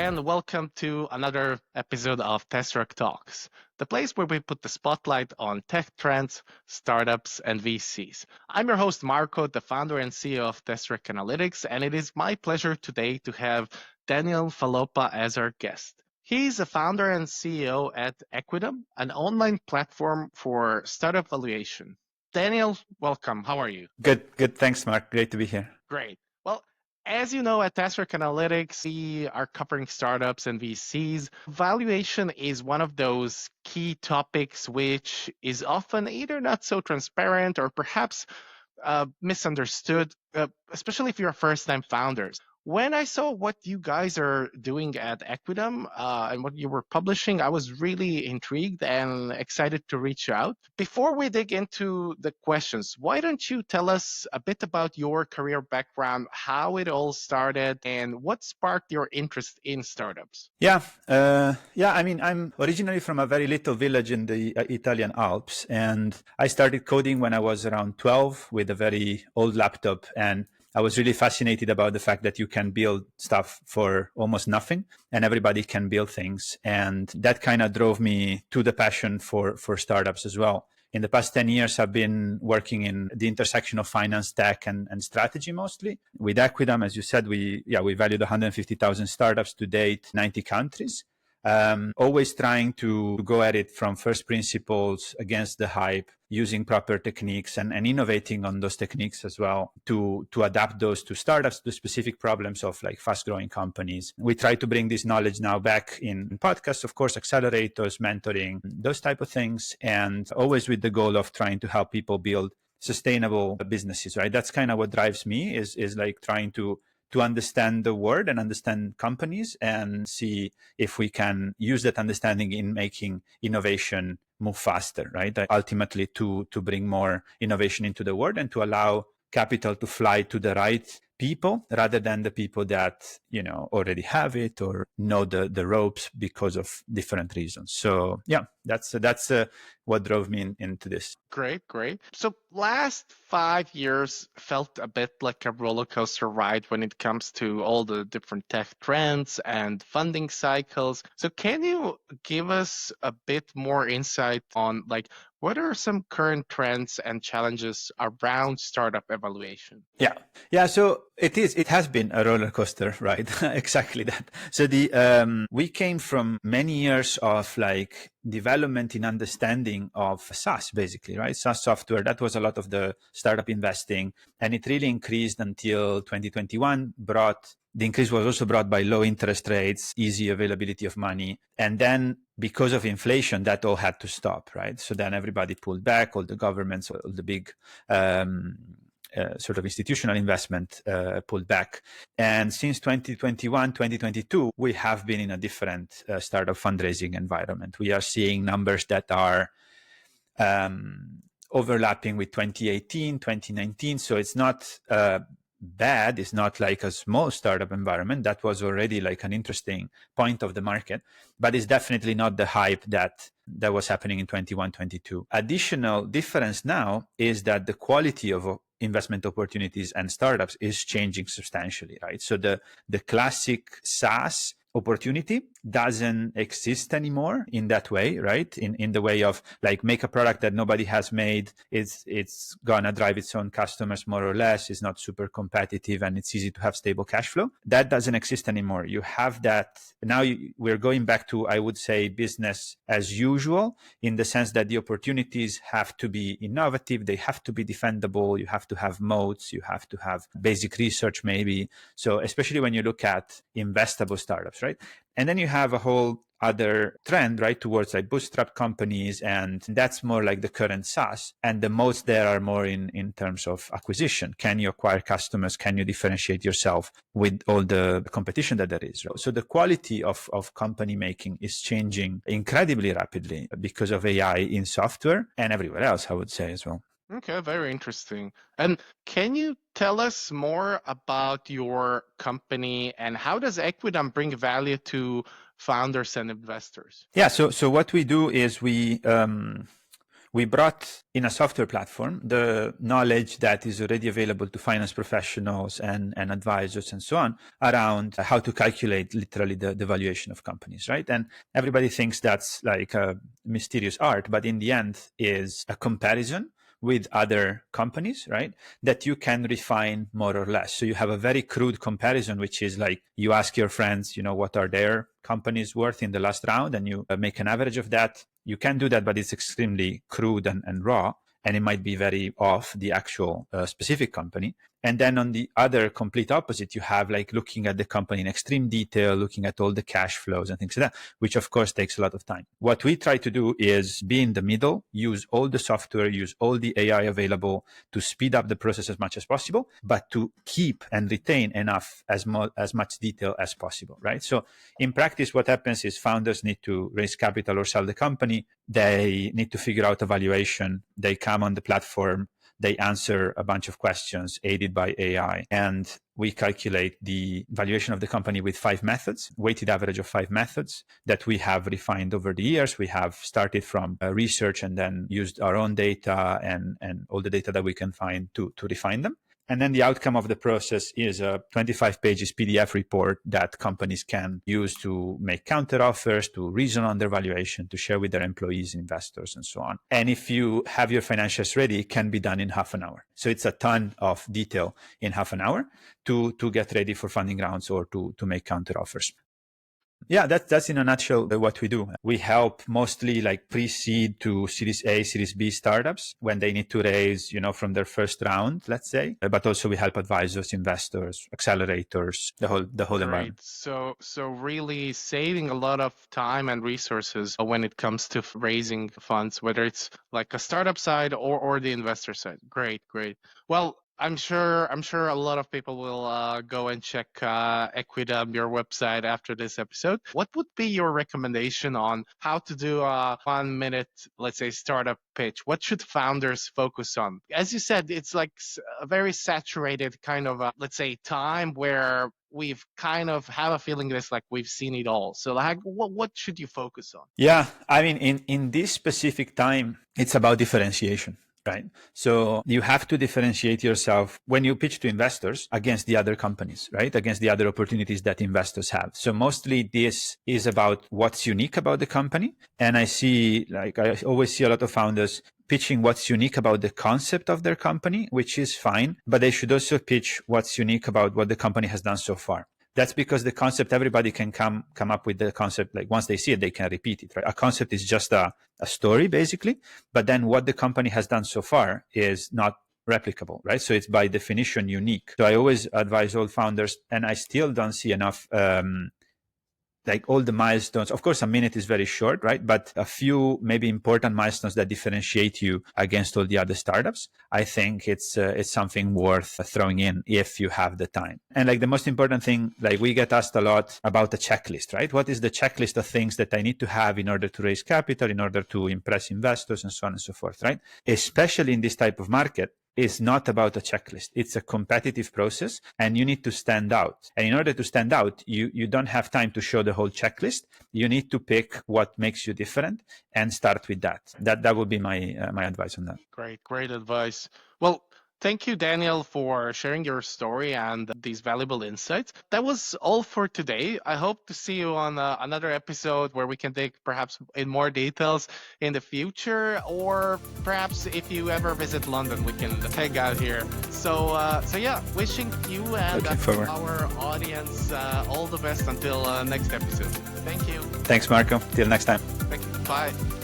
and welcome to another episode of Tesseract Talks, the place where we put the spotlight on tech trends, startups, and VCs. I'm your host, Marko, the founder and CEO of Tesseract Analytics, and it is my pleasure today to have Daniel Faloppa as our guest. He's a founder and CEO at Equidam, an online platform for startup valuation. Daniel, welcome. How are you? Good. Thanks, Mark. Great to be here. Great. Well, as you know, at Tesseract Analytics, we are covering startups and VCs. Valuation is one of those key topics which is often either not so transparent or perhaps misunderstood, especially if you're first-time founders. When I saw what you guys are doing at Equidam and what you were publishing, I was really intrigued and excited to reach out. Before we dig into the questions, why don't you tell us a bit about your career background, how it all started, and what sparked your interest in startups? Yeah. I mean, I'm originally from a very little village in the Italian Alps, and I started coding when I was around 12 with a very old laptop. And I was really fascinated about the fact that you can build stuff for almost nothing and everybody can build things. And that kind of drove me to the passion for startups as well. In the past 10 years, I've been working in the intersection of finance, tech, and strategy mostly. With Equidam, as you said, we valued 150,000 startups to date, 90 countries. Always trying to go at it from first principles against the hype, using proper techniques and innovating on those techniques as well to adapt those to startups, to specific problems of like fast growing companies. We try to bring this knowledge now back in podcasts, of course, accelerators, mentoring, those type of things, and always with the goal of trying to help people build sustainable businesses, right? That's kind of what drives me is like trying to understand the world and understand companies and see if we can use that understanding in making innovation move faster, right? Ultimately to bring more innovation into the world and to allow capital to fly to the right people rather than the people that, already have it or know the ropes because of different reasons. So yeah, that's what drove me into this. Great. So last 5 years felt a bit like a roller coaster ride when it comes to all the different tech trends and funding cycles. So can you give us a bit more insight on what are some current trends and challenges around startup evaluation? Yeah. So it has been a roller coaster ride. Exactly that. So we came from many years of like development in understanding of SaaS, basically, right? SaaS software. That was a lot of the startup investing, and it really increased until 2021. The increase was also brought by low interest rates, easy availability of money. And then because of inflation, that all had to stop, right? So then everybody pulled back, all the governments, all the big sort of institutional investment pulled back. And since 2021, 2022, we have been in a different startup fundraising environment. We are seeing numbers that are overlapping with 2018, 2019. So it's not bad. It's not like a small startup environment. That was already like an interesting point of the market, but it's definitely not the hype that was happening in 21, 22. Additional difference now is that the quality of investment opportunities and startups is changing substantially, right? So the classic SaaS opportunity doesn't exist anymore in that way, right? In the way of like make a product that nobody has made. It's gonna drive its own customers more or less. It's not super competitive and it's easy to have stable cash flow. That doesn't exist anymore. You have that now. We're going back to, I would say, business as usual in the sense that the opportunities have to be innovative. They have to be defendable. You have to have moats. You have to have basic research maybe. So especially when you look at investable startups, right? And then you have a whole other trend, right, towards like bootstrap companies. And that's more like the current SaaS. And the moats there are more in terms of acquisition. Can you acquire customers? Can you differentiate yourself with all the competition that there is? So the quality of company making is changing incredibly rapidly because of AI in software and everywhere else, I would say as well. Okay, very interesting. And can you tell us more about your company and how does Equidam bring value to founders and investors? Yeah, so what we do is we we brought in a software platform the knowledge that is already available to finance professionals and advisors and so on around how to calculate literally the valuation of companies, right? And everybody thinks that's like a mysterious art, but in the end is a comparison with other companies, right? That you can refine more or less. So you have a very crude comparison, which is like you ask your friends, what are their companies worth in the last round, and you make an average of that. You can do that, but it's extremely crude and raw, and it might be very off the actual specific company. And then on the other complete opposite, you have like looking at the company in extreme detail, looking at all the cash flows and things like that, which of course takes a lot of time. What we try to do is be in the middle, use all the software, use all the AI available to speed up the process as much as possible, but to keep and retain enough as much detail as possible, right? So in practice, what happens is founders need to raise capital or sell the company. They need to figure out a valuation. They come on the platform. They answer a bunch of questions aided by AI, and we calculate the valuation of the company with 5 methods, weighted average of 5 methods that we have refined over the years. We have started from research and then used our own data and all the data that we can find to refine them. And then the outcome of the process is a 25 pages PDF report that companies can use to make counter offers, to reason on their valuation, to share with their employees, investors, and so on. And if you have your financials ready, it can be done in half an hour. So it's a ton of detail in half an hour to get ready for funding rounds or to make counter offers. Yeah, that's in a nutshell what we do. We help mostly like pre-seed to Series A, Series B startups when they need to raise, from their first round, let's say. But also we help advisors, investors, accelerators, the whole environment. So really saving a lot of time and resources when it comes to raising funds, whether it's like a startup side or the investor side. Great. Well, I'm sure a lot of people will go and check Equidam, your website, after this episode. What would be your recommendation on how to do a 1 minute, let's say, startup pitch? What should founders focus on? As you said, it's like a very saturated kind of, let's say, time where we've kind of have a feeling that's like we've seen it all. So like, what should you focus on? Yeah, I mean, in this specific time, it's about differentiation. Right. So you have to differentiate yourself when you pitch to investors against the other companies, right? Against the other opportunities that investors have. So mostly this is about what's unique about the company. And I always see a lot of founders pitching what's unique about the concept of their company, which is fine, but they should also pitch what's unique about what the company has done so far. That's because the concept, everybody can come up with the concept. Like once they see it, they can repeat it, right? A concept is just a story basically, but then what the company has done so far is not replicable, right? So it's by definition unique. So I always advise all founders, and I still don't see enough like all the milestones. Of course, a minute is very short, right? But a few maybe important milestones that differentiate you against all the other startups. I think it's something worth throwing in if you have the time. And like the most important thing, like we get asked a lot about the checklist, right? What is the checklist of things that I need to have in order to raise capital, in order to impress investors, and so on and so forth, right? Especially in this type of market, is not about a checklist. It's a competitive process, and you need to stand out. And in order to stand out, you don't have time to show the whole checklist. You need to pick what makes you different and start with that. That would be my advice on that. Great advice. Well, thank you, Daniel, for sharing your story and these valuable insights. That was all for today. I hope to see you on another episode where we can dig perhaps in more details in the future, or perhaps if you ever visit London, we can hang out here. So yeah, wishing you and our audience all the best until next episode. Thank you. Thanks, Marko. Till next time. Thank you. Bye.